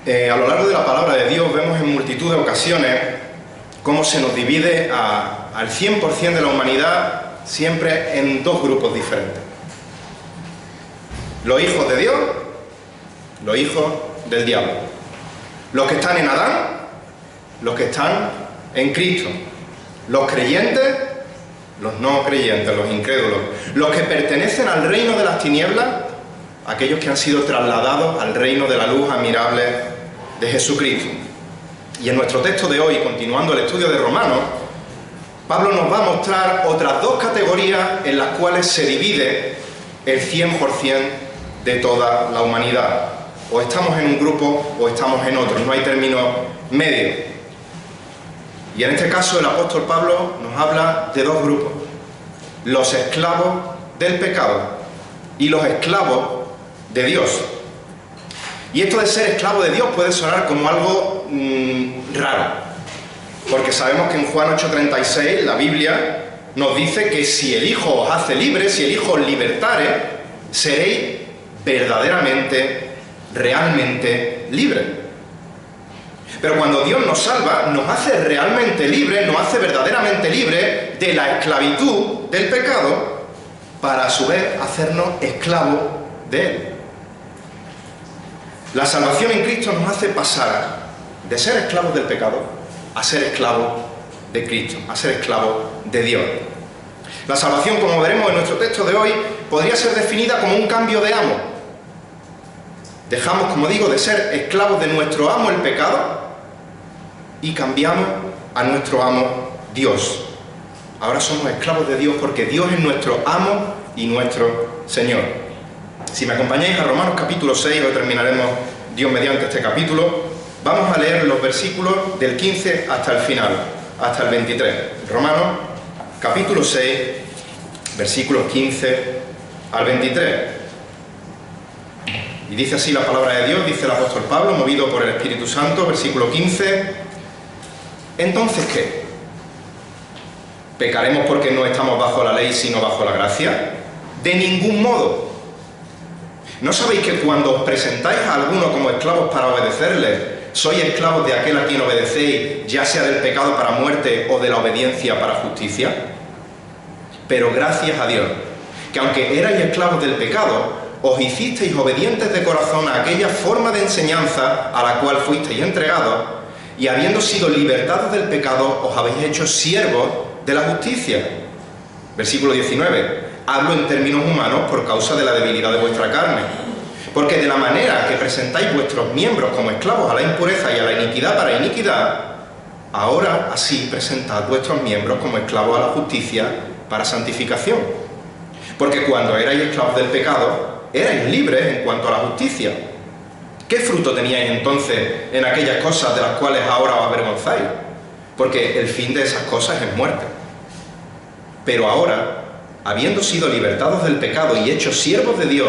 A lo largo de la palabra de Dios vemos en multitud de ocasiones cómo se nos divide al 100% de la humanidad siempre en dos grupos diferentes. Los hijos de Dios, los hijos del diablo. Los que están en Adán, los que están en Cristo. Los creyentes, los no creyentes, los incrédulos. Los que pertenecen al reino de las tinieblas, aquellos que han sido trasladados al reino de la luz admirable de Jesucristo. Y en nuestro texto de hoy, continuando el estudio de Romanos, Pablo nos va a mostrar otras dos categorías en las cuales se divide el 100% de toda la humanidad. O estamos en un grupo o estamos en otro, no hay término medio. Y en este caso el apóstol Pablo nos habla de dos grupos: los esclavos del pecado y los esclavos de Dios. Y esto de ser esclavo de Dios puede sonar como algo raro, porque sabemos que en Juan 8:36 la Biblia nos dice que si el Hijo os hace libres, si el Hijo os libertare, seréis verdaderamente, realmente libres. Pero cuando Dios nos salva, nos hace realmente libres, nos hace verdaderamente libres de la esclavitud del pecado, para a su vez hacernos esclavos de Él. La salvación en Cristo nos hace pasar de ser esclavos del pecado a ser esclavos de Cristo, a ser esclavos de Dios. La salvación, como veremos en nuestro texto de hoy, podría ser definida como un cambio de amo. Dejamos, como digo, de ser esclavos de nuestro amo el pecado y cambiamos a nuestro amo Dios. Ahora somos esclavos de Dios porque Dios es nuestro amo y nuestro Señor. Si me acompañáis a Romanos capítulo 6, hoy terminaremos Dios mediante este capítulo, vamos a leer los versículos del 15 hasta el final, hasta el 23. Romanos capítulo 6, versículos 15 al 23. Y dice así la palabra de Dios, dice el apóstol Pablo, movido por el Espíritu Santo, versículo 15. ¿Entonces qué? ¿Pecaremos porque no estamos bajo la ley sino bajo la gracia? De ningún modo. ¿No sabéis que cuando os presentáis a alguno como esclavos para obedecerle, sois esclavos de aquel a quien obedecéis, ya sea del pecado para muerte o de la obediencia para justicia? Pero gracias a Dios, que aunque erais esclavos del pecado, os hicisteis obedientes de corazón a aquella forma de enseñanza a la cual fuisteis entregados, y habiendo sido libertados del pecado, os habéis hecho siervos de la justicia. Versículo 19. Hablo en términos humanos por causa de la debilidad de vuestra carne. Porque de la manera que presentáis vuestros miembros como esclavos a la impureza y a la iniquidad para iniquidad, ahora así presentad vuestros miembros como esclavos a la justicia para santificación. Porque cuando erais esclavos del pecado, erais libres en cuanto a la justicia. ¿Qué fruto teníais entonces en aquellas cosas de las cuales ahora os avergonzáis? Porque el fin de esas cosas es muerte. Pero ahora, habiendo sido libertados del pecado y hechos siervos de Dios,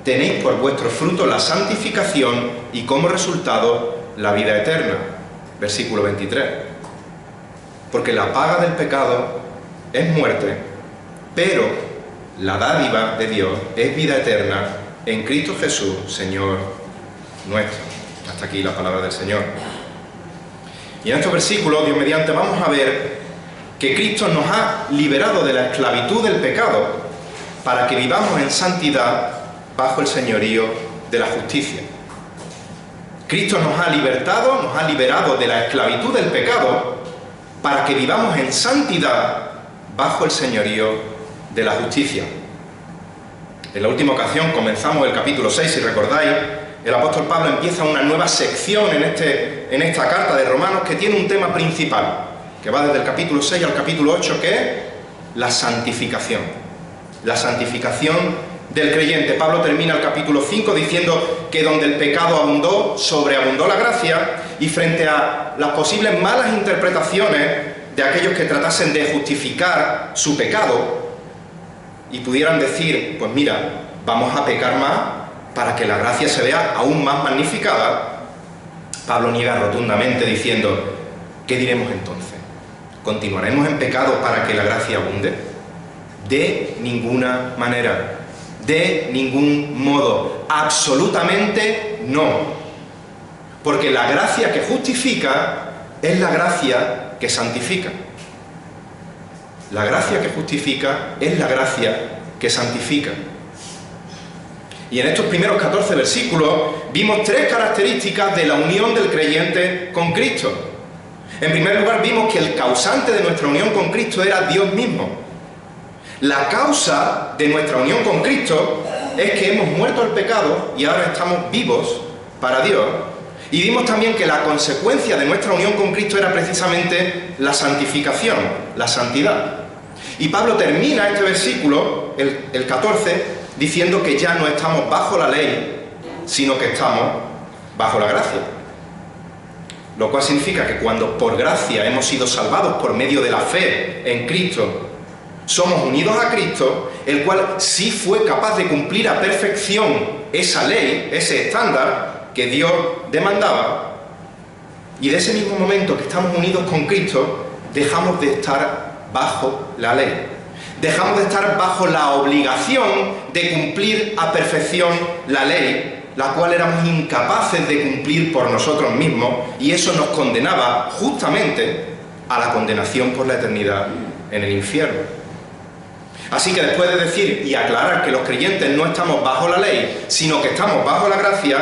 tenéis por vuestro fruto la santificación y como resultado la vida eterna. Versículo 23. Porque la paga del pecado es muerte, pero la dádiva de Dios es vida eterna en Cristo Jesús, Señor nuestro. Hasta aquí la palabra del Señor. Y en estos versículos, Dios mediante, vamos a ver que Cristo nos ha liberado de la esclavitud del pecado para que vivamos en santidad bajo el señorío de la justicia. Cristo nos ha libertado, nos ha liberado de la esclavitud del pecado para que vivamos en santidad bajo el señorío de la justicia. En la última ocasión comenzamos el capítulo 6, si recordáis. El apóstol Pablo empieza una nueva sección en esta carta de Romanos que tiene un tema principal, que va desde el capítulo 6 al capítulo 8, que es la santificación. La santificación del creyente. Pablo termina el capítulo 5 diciendo que donde el pecado abundó, sobreabundó la gracia, y frente a las posibles malas interpretaciones de aquellos que tratasen de justificar su pecado y pudieran decir, pues mira, vamos a pecar más para que la gracia se vea aún más magnificada, Pablo niega rotundamente diciendo, ¿qué diremos entonces? ¿Continuaremos en pecado para que la gracia abunde? De ninguna manera, de ningún modo, absolutamente no. Porque la gracia que justifica es la gracia que santifica. La gracia que justifica es la gracia que santifica. Y en estos primeros 14 versículos vimos 3 características de la unión del creyente con Cristo. En primer lugar, vimos que el causante de nuestra unión con Cristo era Dios mismo. La causa de nuestra unión con Cristo es que hemos muerto al pecado y ahora estamos vivos para Dios. Y vimos también que la consecuencia de nuestra unión con Cristo era precisamente la santificación, la santidad. Y Pablo termina este versículo, el 14, diciendo que ya no estamos bajo la ley, sino que estamos bajo la gracia. Lo cual significa que cuando por gracia hemos sido salvados por medio de la fe en Cristo, somos unidos a Cristo, el cual sí fue capaz de cumplir a perfección esa ley, ese estándar que Dios demandaba. Y de ese mismo momento que estamos unidos con Cristo, dejamos de estar bajo la ley. Dejamos de estar bajo la obligación de cumplir a perfección la ley, la cual éramos incapaces de cumplir por nosotros mismos, y eso nos condenaba justamente a la condenación por la eternidad en el infierno. Así que después de decir y aclarar que los creyentes no estamos bajo la ley, sino que estamos bajo la gracia,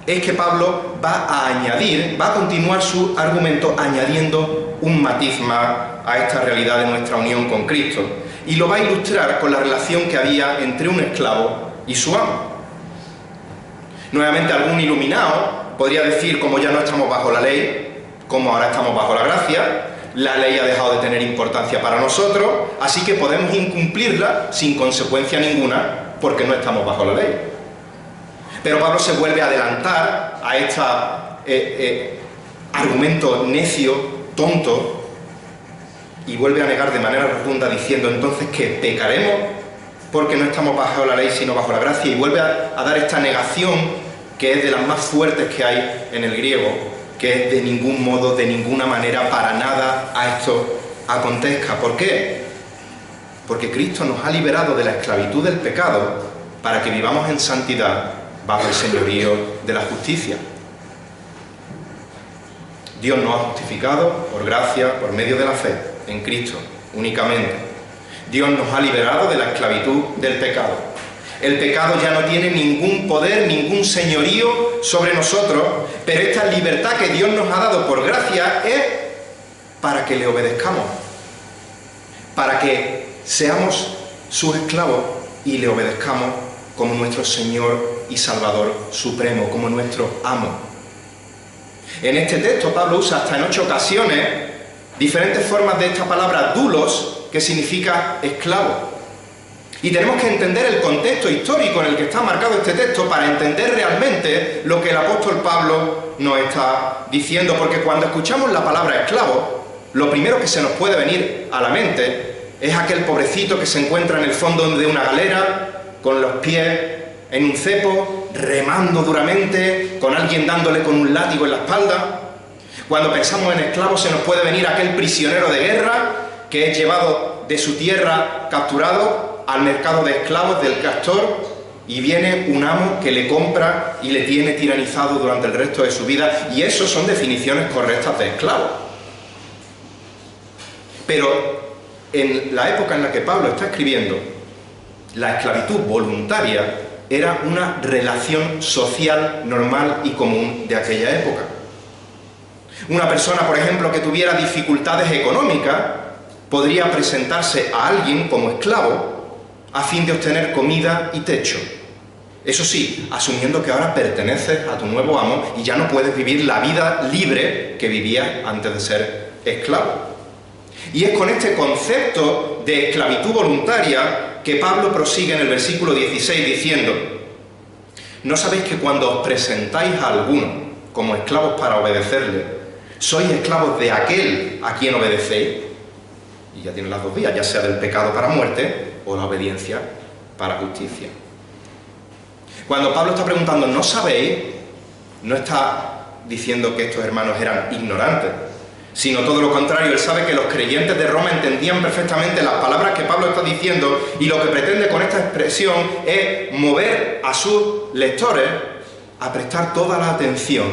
es que Pablo va a continuar su argumento añadiendo un matiz más a esta realidad de nuestra unión con Cristo. Y lo va a ilustrar con la relación que había entre un esclavo y su amo. Nuevamente, algún iluminado podría decir, como ya no estamos bajo la ley, como ahora estamos bajo la gracia, la ley ha dejado de tener importancia para nosotros, así que podemos incumplirla sin consecuencia ninguna, porque no estamos bajo la ley. Pero Pablo se vuelve a adelantar a este argumento necio, tonto, y vuelve a negar de manera rotunda diciendo entonces que pecaremos porque no estamos bajo la ley sino bajo la gracia, y vuelve a dar esta negación que es de las más fuertes que hay en el griego, que es de ningún modo, de ninguna manera, para nada a esto acontezca. ¿Por qué? Porque Cristo nos ha liberado de la esclavitud del pecado para que vivamos en santidad bajo el señorío de la justicia. Dios nos ha justificado por gracia, por medio de la fe en Cristo únicamente. Dios nos ha liberado de la esclavitud del pecado. El pecado ya no tiene ningún poder, ningún señorío sobre nosotros, pero esta libertad que Dios nos ha dado por gracia es para que le obedezcamos, para que seamos sus esclavos y le obedezcamos como nuestro Señor y Salvador supremo, como nuestro amo. En este texto Pablo usa hasta en 8 ocasiones diferentes formas de esta palabra doulos, que significa esclavo. Y tenemos que entender el contexto histórico en el que está marcado este texto para entender realmente lo que el apóstol Pablo nos está diciendo, porque cuando escuchamos la palabra esclavo, lo primero que se nos puede venir a la mente es aquel pobrecito que se encuentra en el fondo de una galera, con los pies en un cepo, remando duramente, con alguien dándole con un látigo en la espalda. Cuando pensamos en esclavos se nos puede venir aquel prisionero de guerra que es llevado de su tierra capturado al mercado de esclavos del castor, y viene un amo que le compra y le tiene tiranizado durante el resto de su vida, y eso son definiciones correctas de esclavo. Pero en la época en la que Pablo está escribiendo, la esclavitud voluntaria era una relación social normal y común de aquella época. Una persona, por ejemplo, que tuviera dificultades económicas, podría presentarse a alguien como esclavo a fin de obtener comida y techo. Eso sí, asumiendo que ahora perteneces a tu nuevo amo y ya no puedes vivir la vida libre que vivías antes de ser esclavo. Y es con este concepto de esclavitud voluntaria que Pablo prosigue en el versículo 16 diciendo: ¿no sabéis que cuando os presentáis a alguno como esclavos para obedecerle, sois esclavos de aquel a quien obedecéis? Y ya tienen las dos vías, ya sea del pecado para muerte o la obediencia para justicia. Cuando Pablo está preguntando ¿no sabéis?, no está diciendo que estos hermanos eran ignorantes, sino todo lo contrario. Él sabe que los creyentes de Roma entendían perfectamente las palabras que Pablo está diciendo, y lo que pretende con esta expresión es mover a sus lectores a prestar toda la atención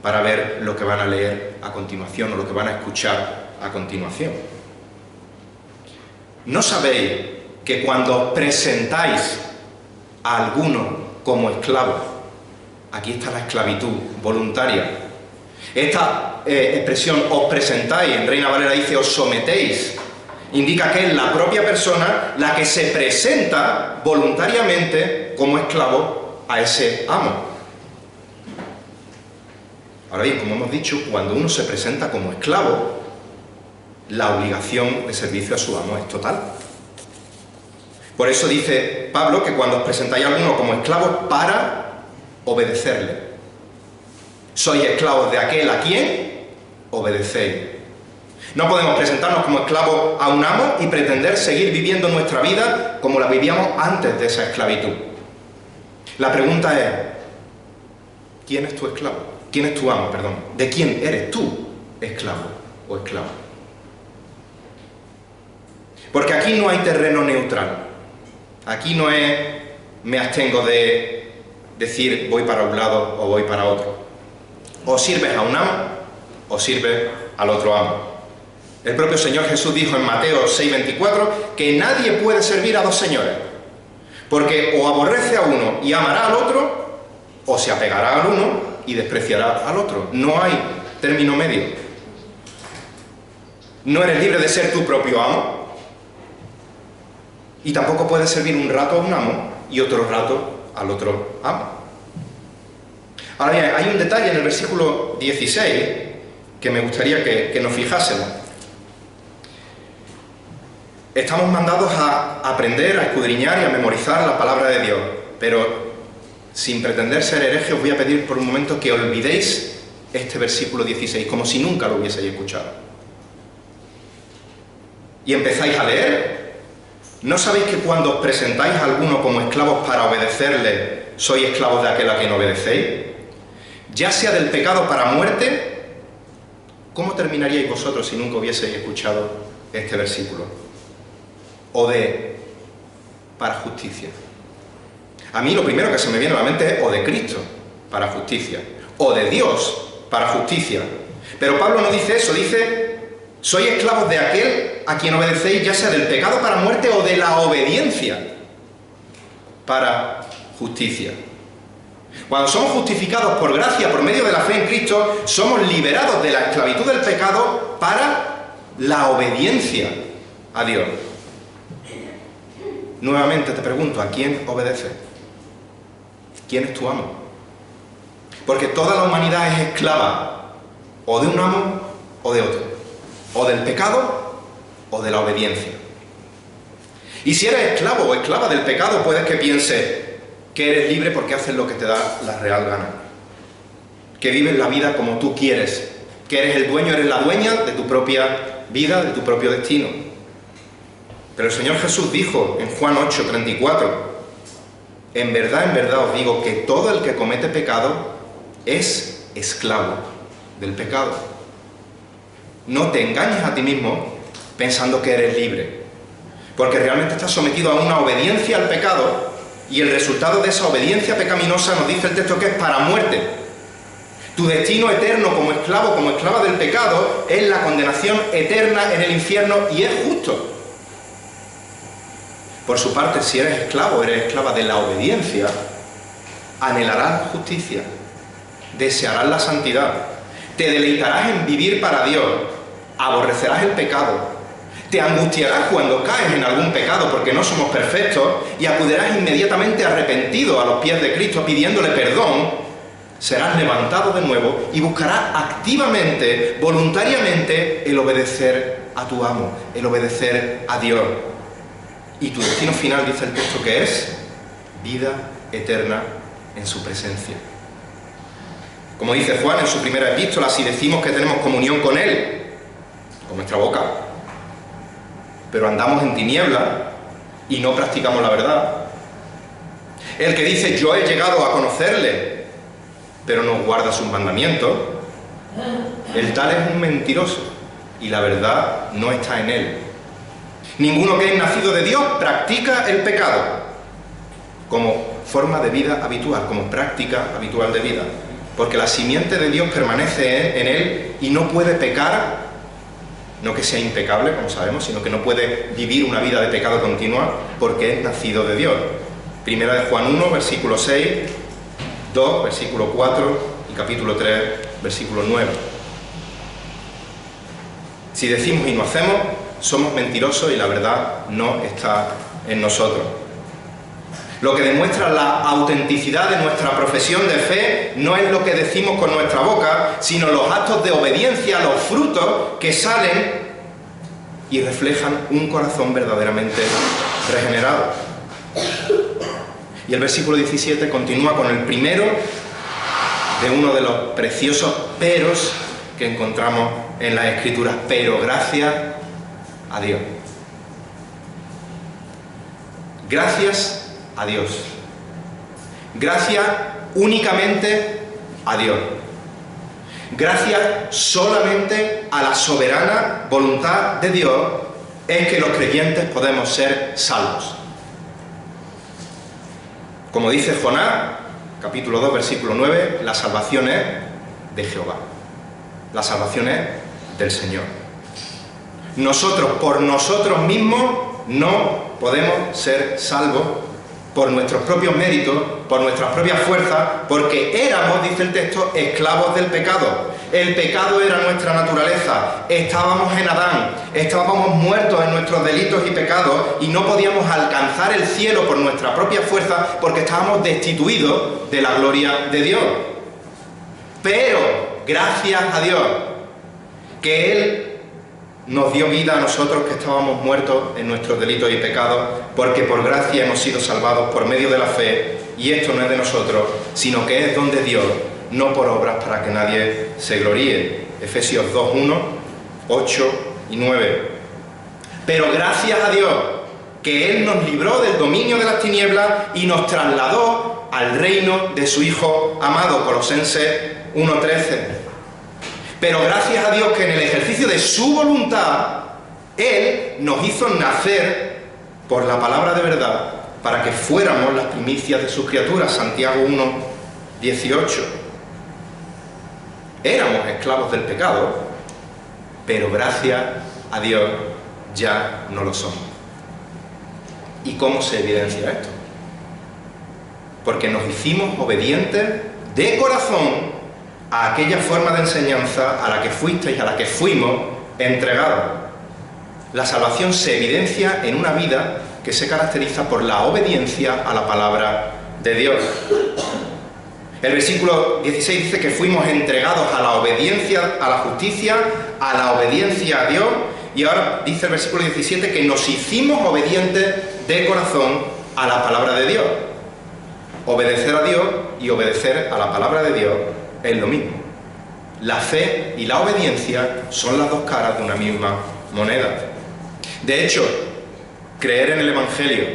para ver lo que van a leer a continuación o lo que van a escuchar a continuación. ¿No sabéis que cuando os presentáis a alguno como esclavo, aquí está la esclavitud voluntaria, esta expresión os presentáis, en Reina Valera dice os sometéis, indica que es la propia persona la que se presenta voluntariamente como esclavo a ese amo. Ahora bien, como hemos dicho, cuando uno se presenta como esclavo, la obligación de servicio a su amo es total. Por eso dice Pablo que cuando os presentáis a alguno como esclavo, para obedecerle. Sois esclavos de aquel a quien obedecéis. No podemos presentarnos como esclavos a un amo y pretender seguir viviendo nuestra vida como la vivíamos antes de esa esclavitud. La pregunta es, ¿quién es tu esclavo? ¿Quién es tu amo, perdón? ¿De quién eres tú esclavo o esclava? Porque aquí no hay terreno neutral. Aquí no es me abstengo de decir voy para un lado o voy para otro. O sirves a un amo o sirves al otro amo. El propio Señor Jesús dijo en Mateo 6:24 que nadie puede servir a dos señores, porque o aborrece a uno y amará al otro, o se apegará al uno y despreciará al otro. No hay término medio. No eres libre de ser tu propio amo, y tampoco puedes servir un rato a un amo y otro rato al otro amo. Ahora bien, hay un detalle en el versículo 16 que me gustaría que nos fijásemos. Estamos mandados a aprender, a escudriñar y a memorizar la palabra de Dios, pero sin pretender ser hereje, os voy a pedir por un momento que olvidéis este versículo 16, como si nunca lo hubieseis escuchado. Y empezáis a leer. ¿No sabéis que cuando os presentáis a alguno como esclavos para obedecerle, sois esclavos de aquel a quien obedecéis? Ya sea del pecado para muerte, ¿cómo terminaríais vosotros si nunca hubieseis escuchado este versículo? O de para justicia. A mí lo primero que se me viene a la mente es o de Cristo para justicia, o de Dios para justicia. Pero Pablo no dice eso, dice, sois esclavos de aquel a quien obedecéis, ya sea del pecado para muerte o de la obediencia para justicia. Cuando somos justificados por gracia, por medio de la fe en Cristo, somos liberados de la esclavitud del pecado para la obediencia a Dios. Nuevamente te pregunto, ¿a quién obedeces? ¿Quién es tu amo? Porque toda la humanidad es esclava o de un amo o de otro, o del pecado o de la obediencia. Y si eres esclavo o esclava del pecado, puedes que pienses que eres libre porque haces lo que te da la real gana, que vives la vida como tú quieres, que eres el dueño, eres la dueña de tu propia vida, de tu propio destino. Pero el Señor Jesús dijo en Juan 8:34, en verdad os digo que todo el que comete pecado es esclavo del pecado. No te engañes a ti mismo pensando que eres libre, porque realmente estás sometido a una obediencia al pecado, y el resultado de esa obediencia pecaminosa nos dice el texto que es para muerte. Tu destino eterno como esclavo, como esclava del pecado, es la condenación eterna en el infierno, y es justo. Por su parte, si eres esclavo, eres esclava de la obediencia, anhelarás justicia, desearás la santidad, te deleitarás en vivir para Dios, aborrecerás el pecado, te angustiarás cuando caes en algún pecado porque no somos perfectos y acudirás inmediatamente arrepentido a los pies de Cristo pidiéndole perdón, serás levantado de nuevo y buscarás activamente, voluntariamente, el obedecer a tu amo, el obedecer a Dios. Y tu destino final, dice el texto, que es vida eterna en su presencia. Como dice Juan en su primera epístola, si decimos que tenemos comunión con Él, con nuestra boca, pero andamos en tinieblas y no practicamos la verdad. El que dice yo he llegado a conocerle, pero no guarda sus mandamientos, el tal es un mentiroso y la verdad no está en él. Ninguno que es nacido de Dios practica el pecado como forma de vida habitual, como práctica habitual de vida. porque la simiente de Dios permanece en él y no puede pecar, no que sea impecable, como sabemos, sino que no puede vivir una vida de pecado continua porque es nacido de Dios. Primera de Juan 1, versículo 6, 2, versículo 4 y capítulo 3, versículo 9. Si decimos y no hacemos, somos mentirosos y la verdad no está en nosotros. Lo que demuestra la autenticidad de nuestra profesión de fe no es lo que decimos con nuestra boca, sino los actos de obediencia, los frutos que salen y reflejan un corazón verdaderamente regenerado. Y el versículo 17 continúa con el primero de uno de los preciosos peros que encontramos en las Escrituras. Pero gracias a Dios. Gracias a Dios. Gracias únicamente a Dios. Gracias solamente a la soberana voluntad de Dios es que los creyentes podemos ser salvos. Como dice Jonás, capítulo 2, versículo 9, la salvación es de Jehová. La salvación es del Señor. Nosotros, por nosotros mismos, no podemos ser salvos por nuestros propios méritos, por nuestras propias fuerzas, porque éramos, dice el texto, esclavos del pecado. El pecado era nuestra naturaleza, estábamos en Adán, estábamos muertos en nuestros delitos y pecados y no podíamos alcanzar el cielo por nuestra propia fuerza porque estábamos destituidos de la gloria de Dios. Pero, gracias a Dios, que Él nos dio vida a nosotros que estábamos muertos en nuestros delitos y pecados, porque por gracia hemos sido salvados por medio de la fe, y esto no es de nosotros, sino que es don de Dios, no por obras para que nadie se gloríe. Efesios 2, 1, 8 y 9. Pero gracias a Dios, que Él nos libró del dominio de las tinieblas y nos trasladó al reino de su Hijo amado. Colosenses 1, 13. Pero gracias a Dios que en el ejercicio de su voluntad, Él nos hizo nacer por la palabra de verdad para que fuéramos las primicias de sus criaturas. Santiago 1, 18. Éramos esclavos del pecado, pero gracias a Dios ya no lo somos. ¿Y cómo se evidencia esto? Porque nos hicimos obedientes de corazón a aquella forma de enseñanza a la que fuisteis, a la que fuimos entregados. La salvación se evidencia en una vida que se caracteriza por la obediencia a la palabra de Dios. El versículo 16 dice que fuimos entregados a la obediencia, a la justicia, a la obediencia a Dios, y ahora dice el versículo 17 que nos hicimos obedientes de corazón a la palabra de Dios. Obedecer a Dios y obedecer a la palabra de Dios es lo mismo. La fe y la obediencia son las dos caras de una misma moneda. De hecho, creer en el Evangelio,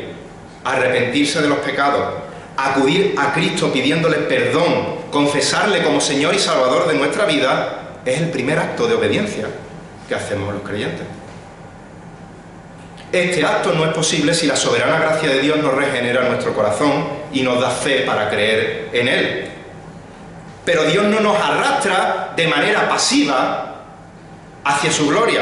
arrepentirse de los pecados, acudir a Cristo pidiéndole perdón, confesarle como Señor y Salvador de nuestra vida, es el primer acto de obediencia que hacemos los creyentes. Este acto no es posible si la soberana gracia de Dios nos regenera nuestro corazón y nos da fe para creer en Él. Pero Dios no nos arrastra de manera pasiva hacia su gloria.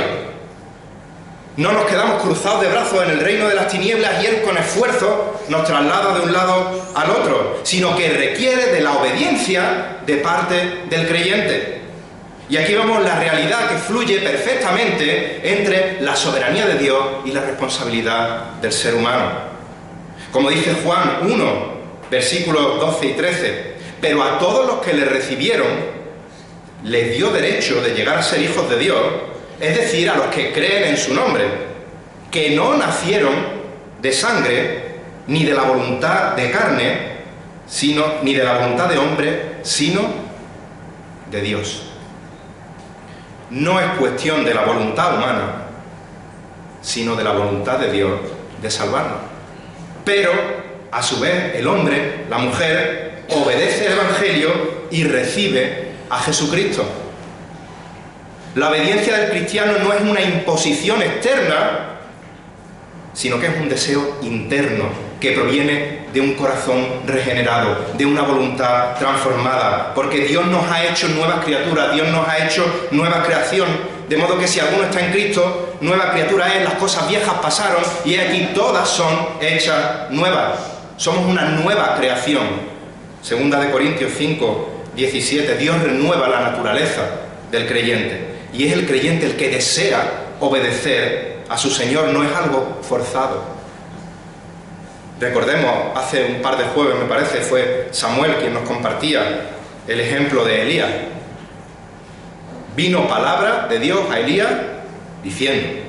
No nos quedamos cruzados de brazos en el reino de las tinieblas y Él con esfuerzo nos traslada de un lado al otro, sino que requiere de la obediencia de parte del creyente. Y aquí vemos la realidad que fluye perfectamente entre la soberanía de Dios y la responsabilidad del ser humano. Como dice Juan 1, versículos 12 y 13, pero a todos los que le recibieron les dio derecho de llegar a ser hijos de Dios, es decir, a los que creen en su nombre, que no nacieron de sangre, ni de la voluntad de carne, ni de la voluntad de hombre, sino de Dios. No es cuestión de la voluntad humana, sino de la voluntad de Dios de salvarnos. Pero, a su vez, el hombre, la mujer, obedece el Evangelio y recibe a Jesucristo. La obediencia del cristiano no es una imposición externa, sino que es un deseo interno que proviene de un corazón regenerado, de una voluntad transformada, porque Dios nos ha hecho nuevas criaturas, Dios nos ha hecho nueva creación, de modo que si alguno está en Cristo, nueva criatura es, las cosas viejas pasaron y aquí todas son hechas nuevas. Somos una nueva creación. Segunda de Corintios 5, 17, Dios renueva la naturaleza del creyente y es el creyente el que desea obedecer a su Señor, no es algo forzado. Recordemos, hace un par de jueves me parece, fue Samuel quien nos compartía el ejemplo de Elías. Vino palabra de Dios a Elías diciendo,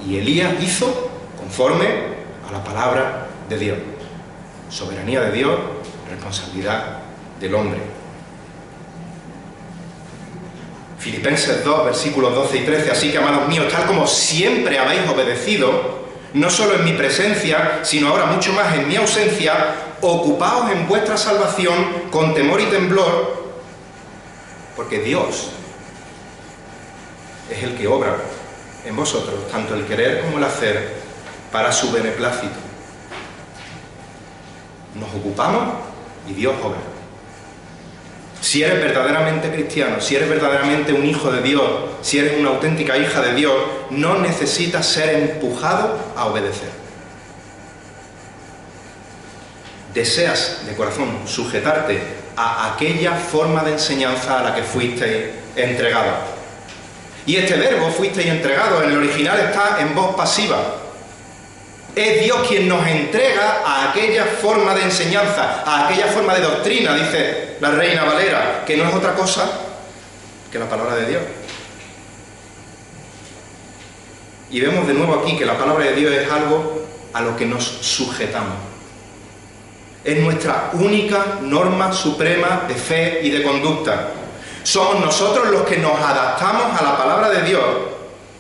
y Elías hizo conforme a la palabra de Dios. Soberanía de Dios, responsabilidad del hombre. Filipenses 2, versículos 12 y 13, así que, amados míos, tal como siempre habéis obedecido, no solo en mi presencia, sino ahora mucho más en mi ausencia, ocupaos en vuestra salvación con temor y temblor, porque Dios es el que obra en vosotros, tanto el querer como el hacer, para su beneplácito. Nos ocupamos y Dios obra. Si eres verdaderamente cristiano, si eres verdaderamente un hijo de Dios, si eres una auténtica hija de Dios, no necesitas ser empujado a obedecer. Deseas de corazón sujetarte a aquella forma de enseñanza a la que fuisteis entregados. Y este verbo, fuisteis entregados, en el original está en voz pasiva. Es Dios quien nos entrega a aquella forma de enseñanza, a aquella forma de doctrina, dice la Reina Valera, que no es otra cosa que la palabra de Dios. Y vemos de nuevo aquí que la palabra de Dios es algo a lo que nos sujetamos. Es nuestra única norma suprema de fe y de conducta. Somos nosotros los que nos adaptamos a la palabra de Dios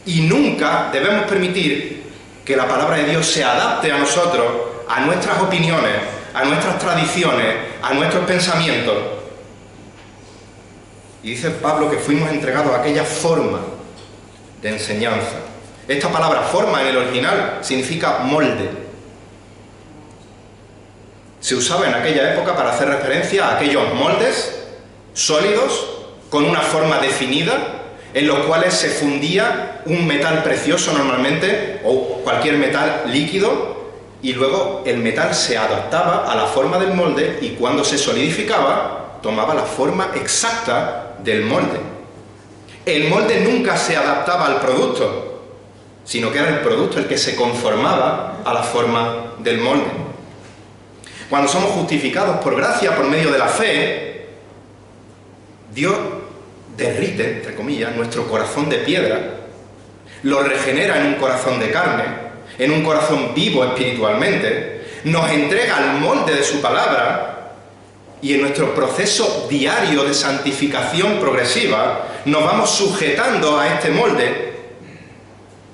y nunca debemos permitir que la palabra de Dios se adapte a nosotros, a nuestras opiniones, a nuestras tradiciones, a nuestros pensamientos. Y dice Pablo que fuimos entregados a aquella forma de enseñanza. Esta palabra forma en el original significa molde. Se usaba en aquella época para hacer referencia a aquellos moldes sólidos, con una forma definida, en los cuales se fundía un metal precioso normalmente, o cualquier metal líquido, y luego el metal se adaptaba a la forma del molde y cuando se solidificaba, tomaba la forma exacta del molde. El molde nunca se adaptaba al producto, sino que era el producto el que se conformaba a la forma del molde. Cuando somos justificados por gracia, por medio de la fe, Dios derrite, entre comillas, nuestro corazón de piedra, lo regenera en un corazón de carne, en un corazón vivo espiritualmente, nos entrega al molde de su palabra y en nuestro proceso diario de santificación progresiva nos vamos sujetando a este molde,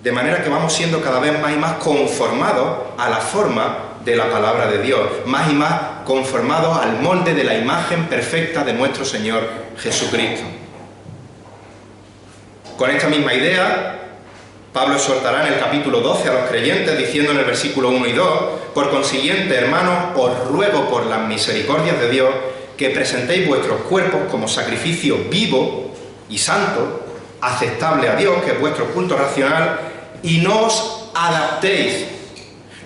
de manera que vamos siendo cada vez más y más conformados a la forma de la palabra de Dios, más y más conformados al molde de la imagen perfecta de nuestro Señor Jesucristo. Con esta misma idea, Pablo exhortará en el capítulo 12 a los creyentes, diciendo en el versículo 1 y 2, por consiguiente, hermanos, os ruego por las misericordias de Dios que presentéis vuestros cuerpos como sacrificio vivo y santo, aceptable a Dios, que es vuestro culto racional, y no os adaptéis,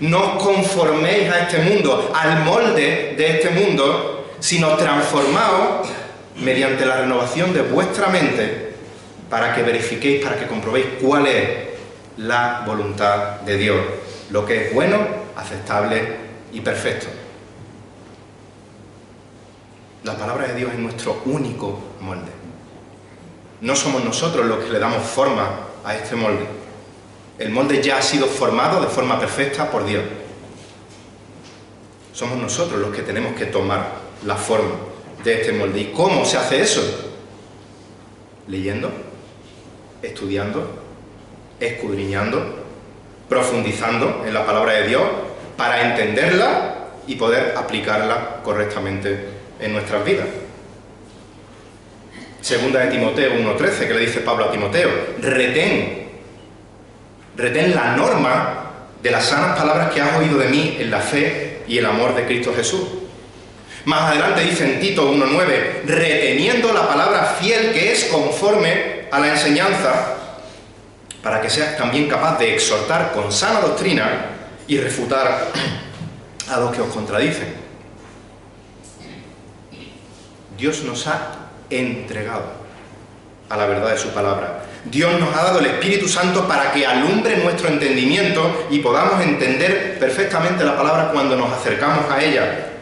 no os conforméis a este mundo, al molde de este mundo, sino transformaos mediante la renovación de vuestra mente, para que verifiquéis, para que comprobéis cuál es la voluntad de Dios, lo que es bueno, aceptable y perfecto. La palabra de Dios es nuestro único molde. No somos nosotros los que le damos forma a este molde. El molde ya ha sido formado de forma perfecta por Dios. Somos nosotros los que tenemos que tomar la forma de este molde. ¿Y cómo se hace eso? Leyendo, estudiando, escudriñando, profundizando en la palabra de Dios para entenderla y poder aplicarla correctamente en nuestras vidas. Segunda de Timoteo 1:13, que le dice Pablo a Timoteo, retén la norma de las sanas palabras que has oído de mí en la fe y el amor de Cristo Jesús. Más adelante dice en Tito 1:9, reteniendo la palabra fiel que es conforme a la enseñanza, para que seas también capaz de exhortar con sana doctrina y refutar a los que os contradicen. Dios nos ha entregado a la verdad de su palabra. Dios nos ha dado el Espíritu Santo para que alumbre nuestro entendimiento y podamos entender perfectamente la palabra cuando nos acercamos a ella.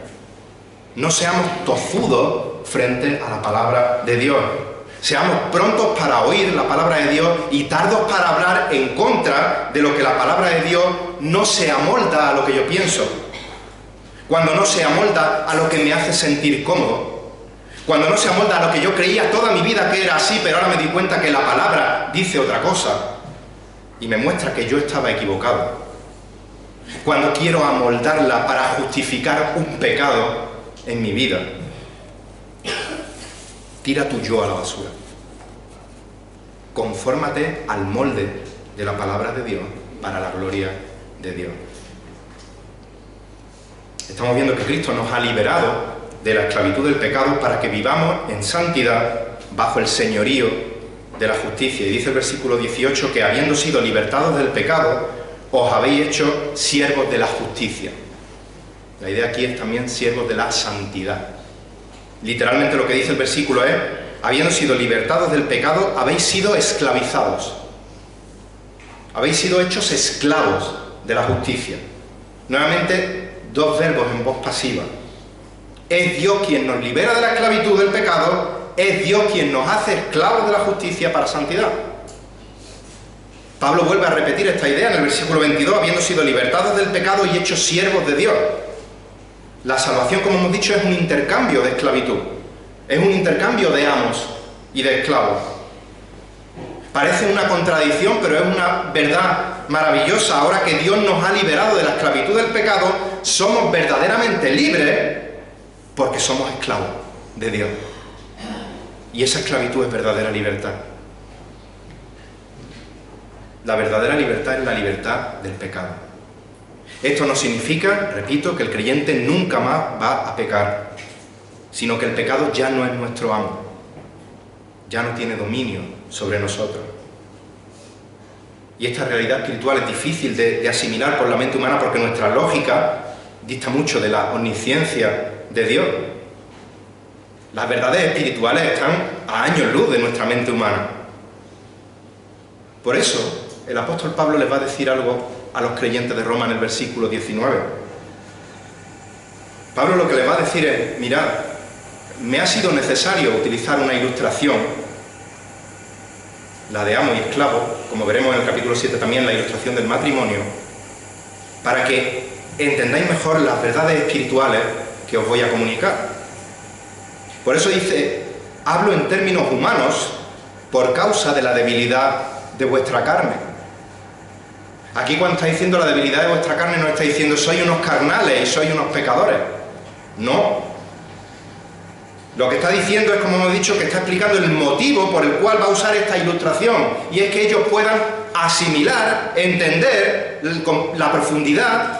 No seamos tozudos frente a la palabra de Dios. Seamos prontos para oír la palabra de Dios y tardos para hablar en contra de lo que la palabra de Dios no se amolda a lo que yo pienso. Cuando no se amolda a lo que me hace sentir cómodo. Cuando no se amolda a lo que yo creía toda mi vida que era así, pero ahora me di cuenta que la palabra dice otra cosa y me muestra que yo estaba equivocado. Cuando quiero amoldarla para justificar un pecado en mi vida. Tira tu yo a la basura. Confórmate al molde de la palabra de Dios para la gloria de Dios. Estamos viendo que Cristo nos ha liberado de la esclavitud del pecado para que vivamos en santidad bajo el señorío de la justicia. Y dice el versículo 18 que habiendo sido libertados del pecado, os habéis hecho siervos de la justicia. La idea aquí es también siervos de la santidad. Literalmente lo que dice el versículo es, habiendo sido libertados del pecado, habéis sido esclavizados. Habéis sido hechos esclavos de la justicia. Nuevamente, dos verbos en voz pasiva. Es Dios quien nos libera de la esclavitud del pecado, es Dios quien nos hace esclavos de la justicia para santidad. Pablo vuelve a repetir esta idea en el versículo 22, habiendo sido libertados del pecado y hechos siervos de Dios. La salvación, como hemos dicho, es un intercambio de esclavitud. Es un intercambio de amos y de esclavos. Parece una contradicción, pero es una verdad maravillosa. Ahora que Dios nos ha liberado de la esclavitud del pecado, somos verdaderamente libres porque somos esclavos de Dios. Y esa esclavitud es verdadera libertad. La verdadera libertad es la libertad del pecado. Esto no significa, repito, que el creyente nunca más va a pecar, sino que el pecado ya no es nuestro amo, ya no tiene dominio sobre nosotros. Y esta realidad espiritual es difícil de asimilar por la mente humana porque nuestra lógica dista mucho de la omnisciencia de Dios. Las verdades espirituales están a años luz de nuestra mente humana. Por eso, el apóstol Pablo les va a decir algo a los creyentes de Roma en el versículo 19. Pablo lo que les va a decir es, mirad, me ha sido necesario utilizar una ilustración, la de amo y esclavo, como veremos en el capítulo 7 también, la ilustración del matrimonio, para que entendáis mejor las verdades espirituales que os voy a comunicar. Por eso dice, hablo en términos humanos por causa de la debilidad de vuestra carne. Aquí cuando está diciendo la debilidad de vuestra carne no está diciendo sois unos carnales y sois unos pecadores. No. Lo que está diciendo es, como hemos dicho, que está explicando el motivo por el cual va a usar esta ilustración, y es que ellos puedan asimilar, entender la profundidad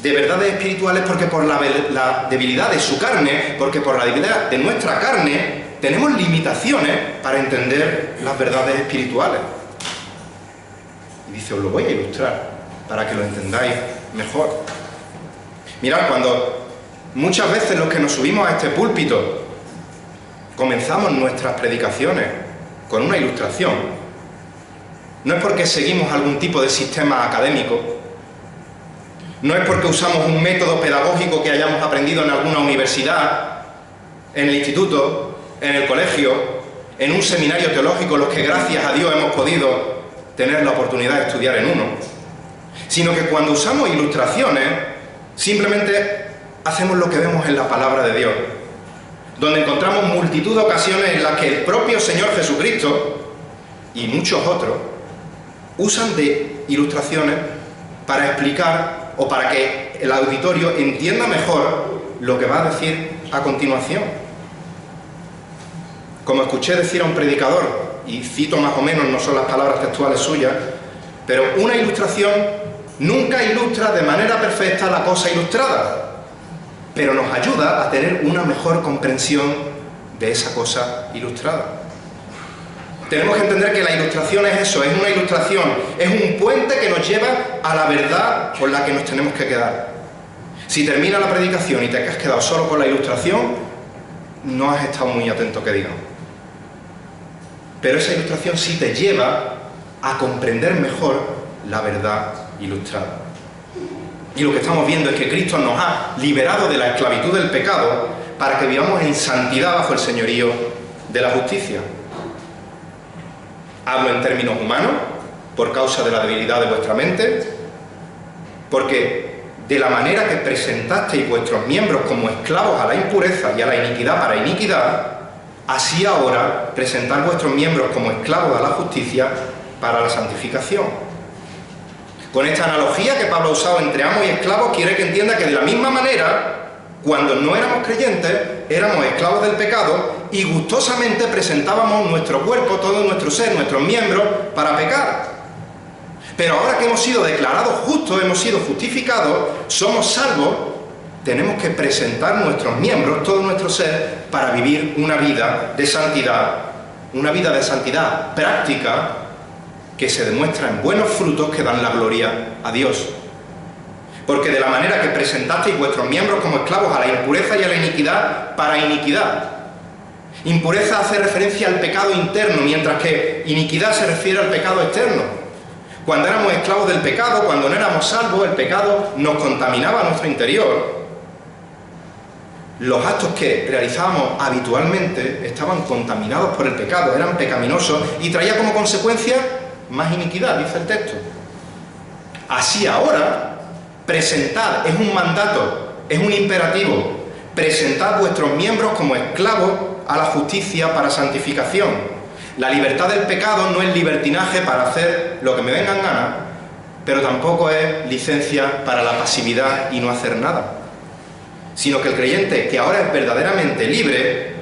de verdades espirituales, porque por la debilidad de su carne, porque por la debilidad de nuestra carne, tenemos limitaciones para entender las verdades espirituales. Y dice, os lo voy a ilustrar para que lo entendáis mejor. Mirad, cuando muchas veces los que nos subimos a este púlpito comenzamos nuestras predicaciones con una ilustración, no es porque seguimos algún tipo de sistema académico, no es porque usamos un método pedagógico que hayamos aprendido en alguna universidad, en el instituto, en el colegio, en un seminario teológico, los que gracias a Dios hemos podido tener la oportunidad de estudiar en uno, sino que cuando usamos ilustraciones, simplemente hacemos lo que vemos en la palabra de Dios, donde encontramos multitud de ocasiones en las que el propio Señor Jesucristo y muchos otros usan de ilustraciones para explicar o para que el auditorio entienda mejor lo que va a decir a continuación. Como escuché decir a un predicador, y cito más o menos, no son las palabras textuales suyas, pero una ilustración nunca ilustra de manera perfecta la cosa ilustrada. pero nos ayuda a tener una mejor comprensión de esa cosa ilustrada. Tenemos que entender que la ilustración es eso, es una ilustración, es un puente que nos lleva a la verdad con la que nos tenemos que quedar. Si termina la predicación y te has quedado solo con la ilustración, no has estado muy atento, que digamos. Pero esa ilustración sí te lleva a comprender mejor la verdad ilustrada. Y lo que estamos viendo es que Cristo nos ha liberado de la esclavitud del pecado para que vivamos en santidad bajo el señorío de la justicia. Hablo en términos humanos, por causa de la debilidad de vuestra mente, porque de la manera que presentasteis vuestros miembros como esclavos a la impureza y a la iniquidad para iniquidad, así ahora presentad vuestros miembros como esclavos a la justicia para la santificación. Con esta analogía que Pablo ha usado entre amo y esclavo, quiere que entienda que de la misma manera, cuando no éramos creyentes, éramos esclavos del pecado y gustosamente presentábamos nuestro cuerpo, todo nuestro ser, nuestros miembros, para pecar. Pero ahora que hemos sido declarados justos, hemos sido justificados, somos salvos, tenemos que presentar nuestros miembros, todo nuestro ser, para vivir una vida de santidad práctica, que se demuestra en buenos frutos que dan la gloria a Dios. Porque de la manera que presentasteis vuestros miembros como esclavos a la impureza y a la iniquidad para iniquidad. Impureza hace referencia al pecado interno, mientras que iniquidad se refiere al pecado externo. Cuando éramos esclavos del pecado, cuando no éramos salvos, el pecado nos contaminaba a nuestro interior. Los actos que realizábamos habitualmente estaban contaminados por el pecado, eran pecaminosos y traía como consecuencia más iniquidad, dice el texto. Así ahora, presentad, es un mandato, es un imperativo, presentad vuestros miembros como esclavos a la justicia para santificación. La libertad del pecado no es libertinaje para hacer lo que me venga en gana, pero tampoco es licencia para la pasividad y no hacer nada, sino que el creyente que ahora es verdaderamente libre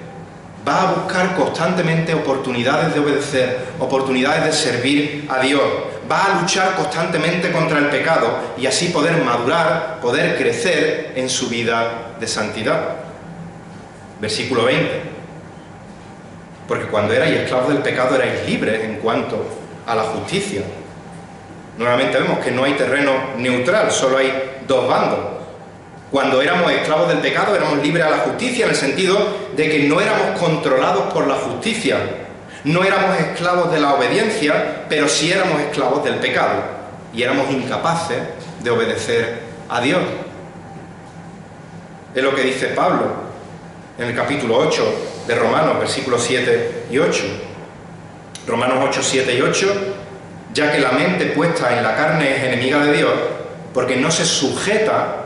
va a buscar constantemente oportunidades de obedecer, oportunidades de servir a Dios, va a luchar constantemente contra el pecado y así poder madurar, poder crecer en su vida de santidad. Versículo 20. Porque cuando erais esclavos del pecado erais libres en cuanto a la justicia. Nuevamente vemos que no hay terreno neutral, solo hay dos bandos. Cuando éramos esclavos del pecado éramos libres a la justicia, en el sentido de que no éramos controlados por la justicia. No éramos esclavos de la obediencia, pero sí éramos esclavos del pecado. Y éramos incapaces de obedecer a Dios. Es lo que dice Pablo en el capítulo 8 de Romanos, versículos 7 y 8. Romanos 8, 7 y 8. Ya que la mente puesta en la carne es enemiga de Dios, porque no se sujeta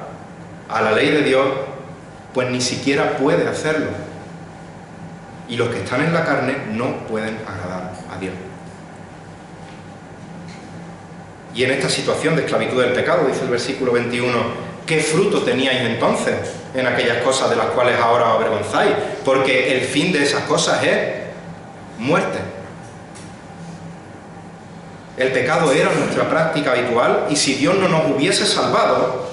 a la ley de Dios, pues ni siquiera puede hacerlo. Y los que están en la carne no pueden agradar a Dios. Y en esta situación de esclavitud del pecado, dice el versículo 21, ¿qué fruto teníais entonces en aquellas cosas de las cuales ahora os avergonzáis? Porque el fin de esas cosas es muerte. El pecado era nuestra práctica habitual y si Dios no nos hubiese salvado,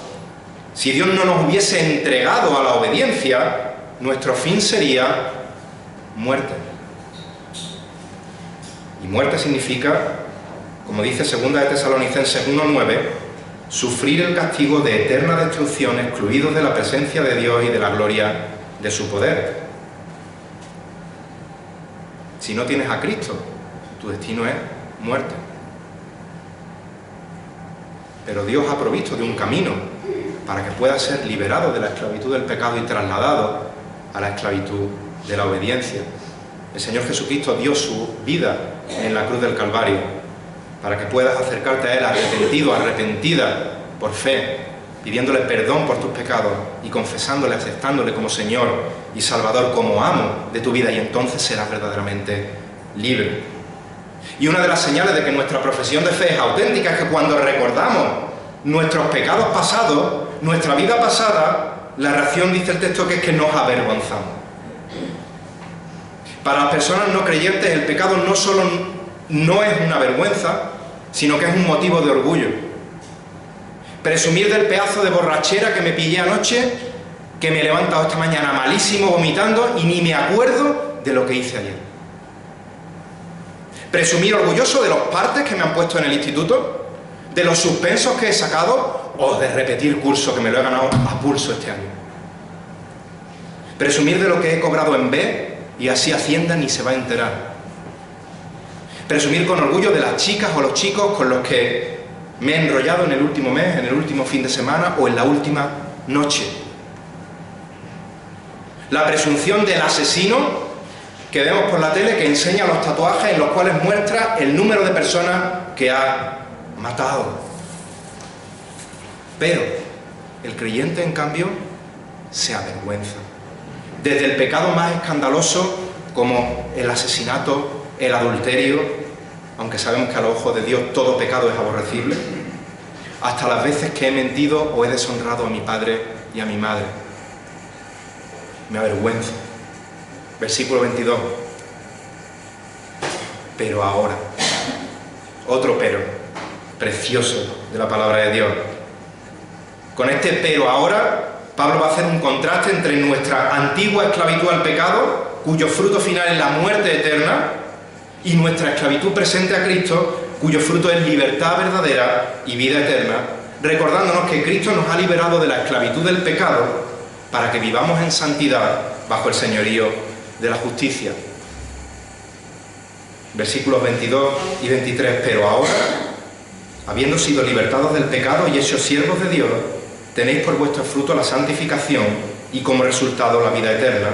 si Dios no nos hubiese entregado a la obediencia, nuestro fin sería muerte. Y muerte significa, como dice 2 de Tesalonicenses 1:9, sufrir el castigo de eterna destrucción, excluidos de la presencia de Dios y de la gloria de su poder. Si no tienes a Cristo, tu destino es muerte. Pero Dios ha provisto de un camino para que pueda ser liberado de la esclavitud del pecado y trasladado a la esclavitud de la obediencia. El Señor Jesucristo dio su vida en la cruz del Calvario para que puedas acercarte a Él arrepentido, arrepentida por fe, pidiéndole perdón por tus pecados y confesándole, aceptándole como Señor y Salvador, como amo de tu vida, y entonces serás verdaderamente libre. Y una de las señales de que nuestra profesión de fe es auténtica es que cuando recordamos nuestros pecados pasados, nuestra vida pasada, la reacción, dice el texto, que es que nos avergonzamos. Para las personas no creyentes el pecado no solo no es una vergüenza, sino que es un motivo de orgullo. Presumir del pedazo de borrachera que me pillé anoche, que me he levantado esta mañana malísimo, vomitando, y ni me acuerdo de lo que hice ayer. Presumir orgulloso de los partes que me han puesto en el instituto, de los suspensos que he sacado, o de repetir curso que me lo he ganado a pulso este año. Presumir de lo que he cobrado en B y así Hacienda ni se va a enterar. Presumir con orgullo de las chicas o los chicos con los que me he enrollado en el último mes, en el último fin de semana o en la última noche. La presunción del asesino que vemos por la tele, que enseña los tatuajes en los cuales muestra el número de personas que ha matado. Pero el creyente, en cambio, se avergüenza. Desde el pecado más escandaloso, como el asesinato, el adulterio, aunque sabemos que a los ojos de Dios todo pecado es aborrecible, hasta las veces que he mentido o he deshonrado a mi padre y a mi madre. Me avergüenzo. Versículo 22. Pero ahora, otro pero, precioso de la palabra de Dios. Con este pero ahora, Pablo va a hacer un contraste entre nuestra antigua esclavitud al pecado, cuyo fruto final es la muerte eterna, y nuestra esclavitud presente a Cristo, cuyo fruto es libertad verdadera y vida eterna, recordándonos que Cristo nos ha liberado de la esclavitud del pecado para que vivamos en santidad bajo el señorío de la justicia. Versículos 22 y 23. Pero ahora, habiendo sido libertados del pecado y hechos siervos de Dios, tenéis por vuestro fruto la santificación y como resultado la vida eterna,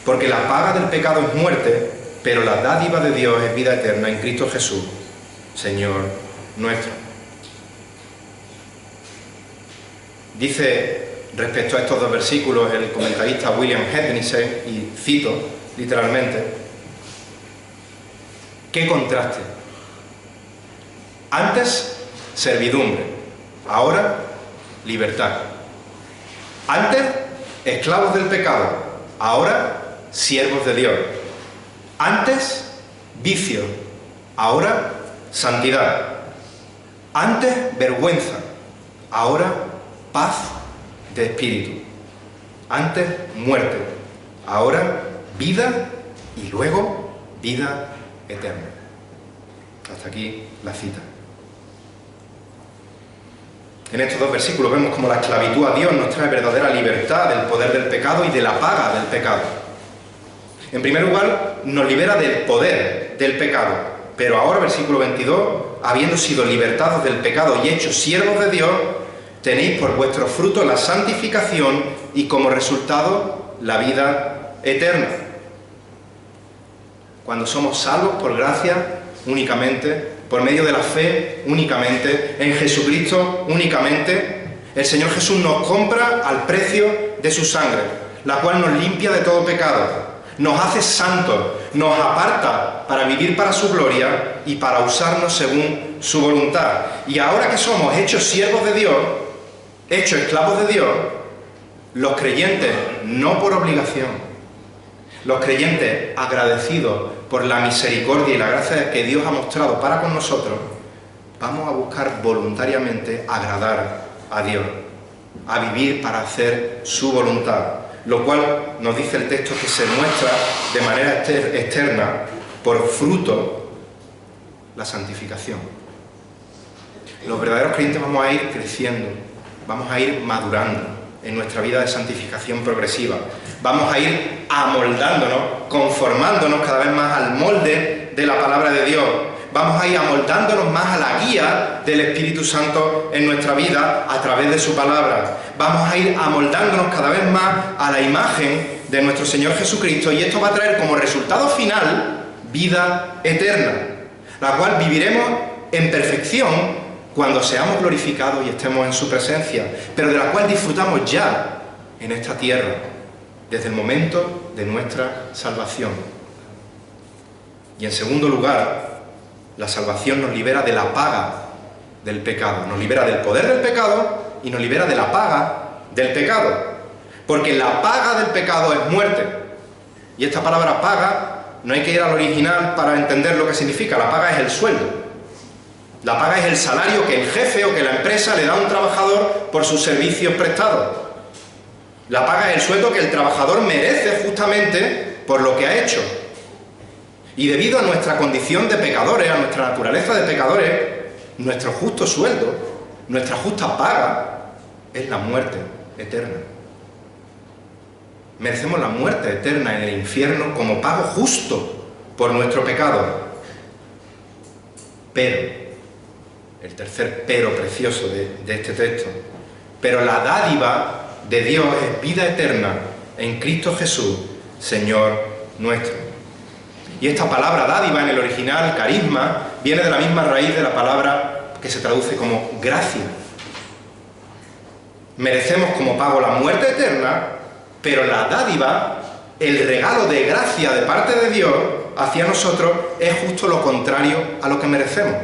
porque la paga del pecado es muerte, pero la dádiva de Dios es vida eterna en Cristo Jesús, Señor nuestro. Dice respecto a estos dos versículos el comentarista William Hendrickson, y cito literalmente: ¡qué contraste! Antes, servidumbre, ahora, libertad. Antes, esclavos del pecado, ahora, siervos de Dios. Antes, vicio, ahora, santidad. Antes, vergüenza, ahora, paz de espíritu. Antes, muerte, ahora, vida y luego, vida eterna. Hasta aquí la cita. En estos dos versículos vemos cómo la esclavitud a Dios nos trae verdadera libertad del poder del pecado y de la paga del pecado. En primer lugar, nos libera del poder del pecado, pero ahora, versículo 22, habiendo sido libertados del pecado y hechos siervos de Dios, tenéis por vuestro fruto la santificación y como resultado la vida eterna. Cuando somos salvos por gracia únicamente, por medio de la fe únicamente, en Jesucristo únicamente, el Señor Jesús nos compra al precio de su sangre, la cual nos limpia de todo pecado, nos hace santos, nos aparta para vivir para su gloria y para usarnos según su voluntad. Y ahora que somos hechos siervos de Dios, hechos esclavos de Dios, los creyentes, no por obligación, los creyentes agradecidos por la misericordia y la gracia que Dios ha mostrado para con nosotros, vamos a buscar voluntariamente agradar a Dios, a vivir para hacer su voluntad, lo cual nos dice el texto que se muestra de manera externa por fruto la santificación. Los verdaderos creyentes vamos a ir creciendo, vamos a ir madurando en nuestra vida de santificación progresiva. Vamos a ir amoldándonos, conformándonos cada vez más al molde de la palabra de Dios. Vamos a ir amoldándonos más a la guía del Espíritu Santo en nuestra vida a través de su palabra. Vamos a ir amoldándonos cada vez más a la imagen de nuestro Señor Jesucristo, y esto va a traer como resultado final vida eterna, la cual viviremos en perfección cuando seamos glorificados y estemos en su presencia, pero de la cual disfrutamos ya en esta tierra, desde el momento de nuestra salvación. Y en segundo lugar, la salvación nos libera de la paga del pecado, nos libera del poder del pecado y nos libera de la paga del pecado, porque la paga del pecado es muerte. Y esta palabra paga, no hay que ir al original para entender lo que significa. La paga es el sueldo. La paga es el salario que el jefe o que la empresa le da a un trabajador por sus servicios prestados. La paga es el sueldo que el trabajador merece justamente por lo que ha hecho. Y debido a nuestra condición de pecadores, a nuestra naturaleza de pecadores, nuestro justo sueldo, nuestra justa paga, es la muerte eterna. Merecemos la muerte eterna en el infierno como pago justo por nuestro pecado. Pero, el tercer pero precioso de este texto, pero la dádiva de Dios es vida eterna en Cristo Jesús, Señor nuestro. Y esta palabra dádiva en el original, carisma, viene de la misma raíz de la palabra que se traduce como gracia. Merecemos como pago la muerte eterna, pero la dádiva, el regalo de gracia de parte de Dios hacia nosotros es justo lo contrario a lo que merecemos.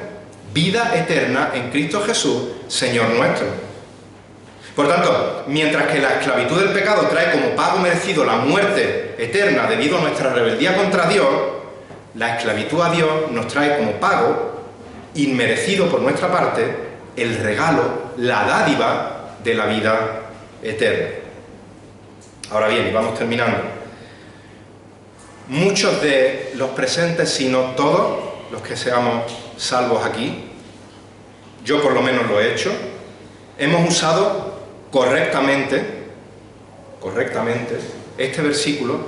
Vida eterna en Cristo Jesús, Señor nuestro. Por tanto, mientras que la esclavitud del pecado trae como pago merecido la muerte eterna debido a nuestra rebeldía contra Dios, la esclavitud a Dios nos trae como pago, inmerecido por nuestra parte, el regalo, la dádiva de la vida eterna. Ahora bien, vamos terminando. Muchos de los presentes, si no todos, los que seamos salvos aquí, yo por lo menos lo he hecho, hemos usado correctamente este versículo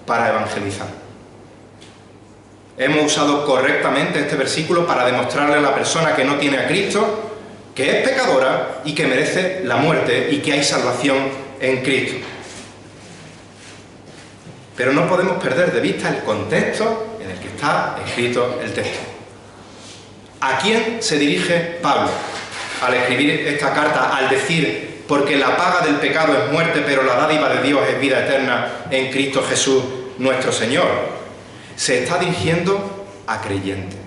para evangelizar. Hemos usado correctamente este versículo para demostrarle a la persona que no tiene a Cristo que es pecadora y que merece la muerte y que hay salvación en Cristo. Pero no podemos perder de vista el contexto en el que está escrito el texto. ¿A quién se dirige Pablo al escribir esta carta, al decir, porque la paga del pecado es muerte, pero la dádiva de Dios es vida eterna en Cristo Jesús nuestro Señor? Se está dirigiendo a creyentes.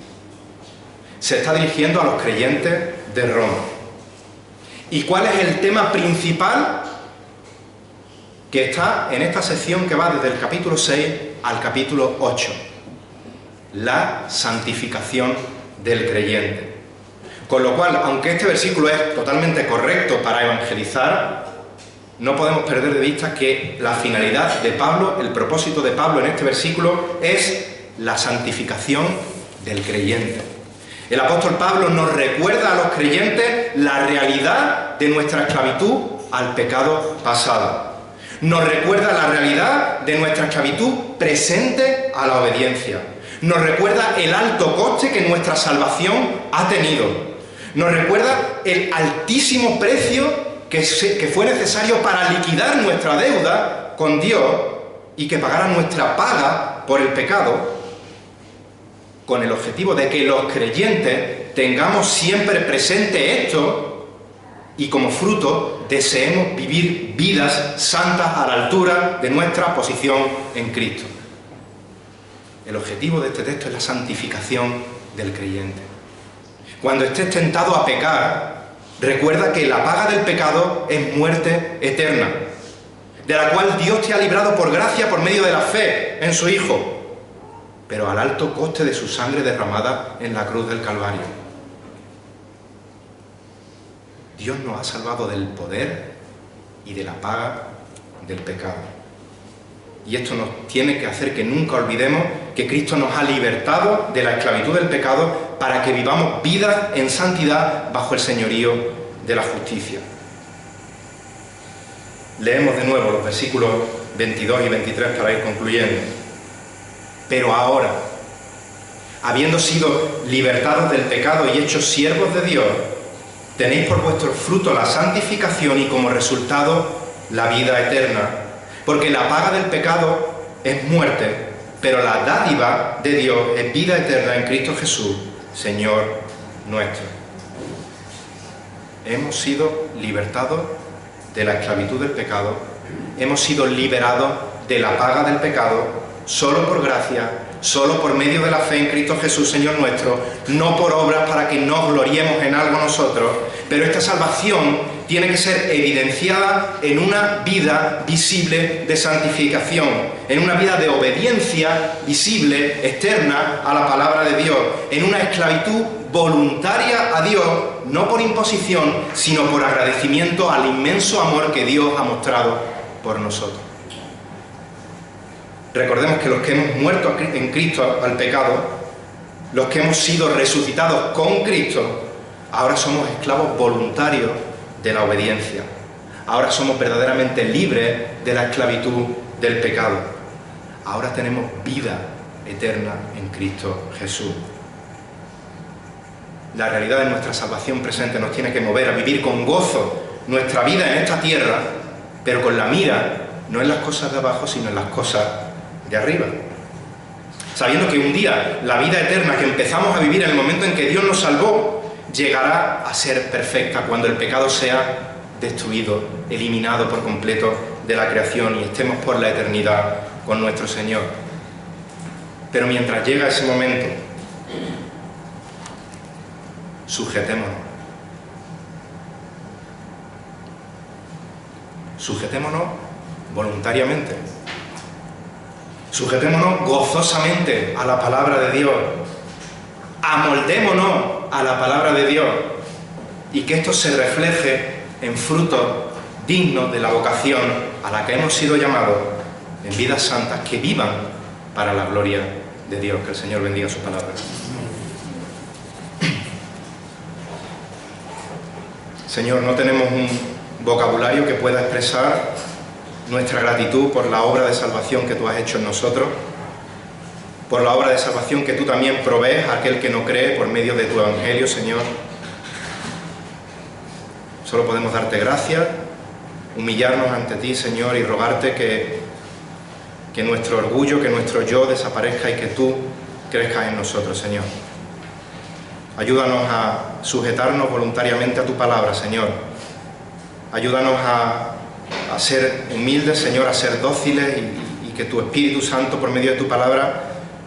Se está dirigiendo a los creyentes de Roma. ¿Y cuál es el tema principal que está en esta sección que va desde el capítulo 6 al capítulo 8? La santificación del creyente. Con lo cual, aunque este versículo es totalmente correcto para evangelizar, no podemos perder de vista que la finalidad de Pablo, el propósito de Pablo en este versículo es la santificación del creyente. El apóstol Pablo nos recuerda a los creyentes la realidad de nuestra esclavitud al pecado pasado. Nos recuerda la realidad de nuestra esclavitud presente a la obediencia. Nos recuerda el alto coste que nuestra salvación ha tenido. Nos recuerda el altísimo precio que fue necesario para liquidar nuestra deuda con Dios y que pagara nuestra paga por el pecado, con el objetivo de que los creyentes tengamos siempre presente esto y como fruto deseemos vivir vidas santas a la altura de nuestra posición en Cristo. El objetivo de este texto es la santificación del creyente. Cuando estés tentado a pecar, recuerda que la paga del pecado es muerte eterna, de la cual Dios te ha librado por gracia por medio de la fe en su Hijo, pero al alto coste de su sangre derramada en la cruz del Calvario. Dios nos ha salvado del poder y de la paga del pecado. Y esto nos tiene que hacer que nunca olvidemos que Cristo nos ha libertado de la esclavitud del pecado para que vivamos vidas en santidad bajo el señorío de la justicia. Leemos de nuevo los versículos 22 y 23 para ir concluyendo. Pero ahora, habiendo sido libertados del pecado y hechos siervos de Dios, tenéis por vuestro fruto la santificación y como resultado la vida eterna. Porque la paga del pecado es muerte, pero la dádiva de Dios es vida eterna en Cristo Jesús, Señor nuestro. Hemos sido libertados de la esclavitud del pecado, hemos sido liberados de la paga del pecado, solo por gracia, solo por medio de la fe en Cristo Jesús, Señor nuestro, no por obras para que nos gloriemos en algo nosotros, pero esta salvación tiene que ser evidenciada en una vida visible de santificación, en una vida de obediencia visible, externa a la palabra de Dios, en una esclavitud voluntaria a Dios, no por imposición, sino por agradecimiento al inmenso amor que Dios ha mostrado por nosotros. Recordemos que los que hemos muerto en Cristo al pecado, los que hemos sido resucitados con Cristo, ahora somos esclavos voluntarios de la obediencia. Ahora somos verdaderamente libres de la esclavitud del pecado. Ahora tenemos vida eterna en Cristo Jesús. La realidad de nuestra salvación presente nos tiene que mover a vivir con gozo nuestra vida en esta tierra, pero con la mira no en las cosas de abajo, sino en las cosas de arriba. Sabiendo que un día la vida eterna que empezamos a vivir en el momento en que Dios nos salvó, llegará a ser perfecta cuando el pecado sea destruido, eliminado por completo de la creación y estemos por la eternidad con nuestro Señor. Pero mientras llega ese momento, sujetémonos. Sujetémonos voluntariamente. Sujetémonos gozosamente a la palabra de Dios. Amoldémonos a la palabra de Dios. Y que esto se refleje en frutos dignos de la vocación a la que hemos sido llamados, en vidas santas que vivan para la gloria de Dios. Que el Señor bendiga su palabra. Señor, no tenemos un vocabulario que pueda expresar nuestra gratitud por la obra de salvación que tú has hecho en nosotros, por la obra de salvación que tú también provees a aquel que no cree por medio de tu evangelio, Señor. Solo podemos darte gracias, humillarnos ante ti, Señor, y rogarte que nuestro orgullo, que nuestro yo desaparezca y que tú crezcas en nosotros, Señor. Ayúdanos a sujetarnos voluntariamente a tu palabra, Señor. Ayúdanos a ser humildes, Señor, a ser dóciles y que tu Espíritu Santo, por medio de tu palabra,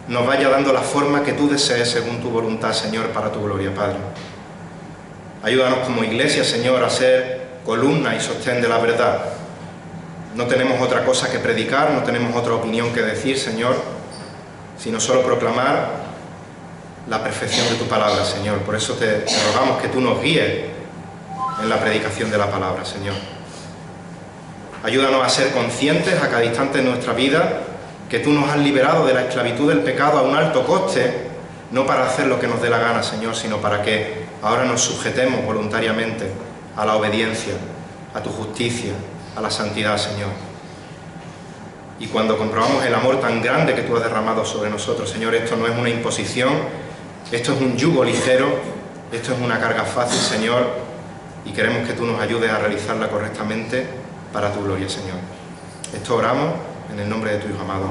nos vaya dando la forma que tú desees según tu voluntad, Señor, para tu gloria, Padre. Ayúdanos como iglesia, Señor, a ser columna y sostén de la verdad. No tenemos otra cosa que predicar, no tenemos otra opinión que decir, Señor, sino solo proclamar la perfección de tu palabra, Señor. Por eso te rogamos que tú nos guíes en la predicación de la palabra, Señor. Ayúdanos a ser conscientes a cada instante de nuestra vida que tú nos has liberado de la esclavitud del pecado a un alto coste, no para hacer lo que nos dé la gana, Señor, sino para que ahora nos sujetemos voluntariamente a la obediencia, a tu justicia, a la santidad, Señor. Y cuando comprobamos el amor tan grande que tú has derramado sobre nosotros, Señor, esto no es una imposición, esto es un yugo ligero, esto es una carga fácil, Señor, y queremos que tú nos ayudes a realizarla correctamente para tu gloria, Señor. Esto oramos en el nombre de tu Hijo amado.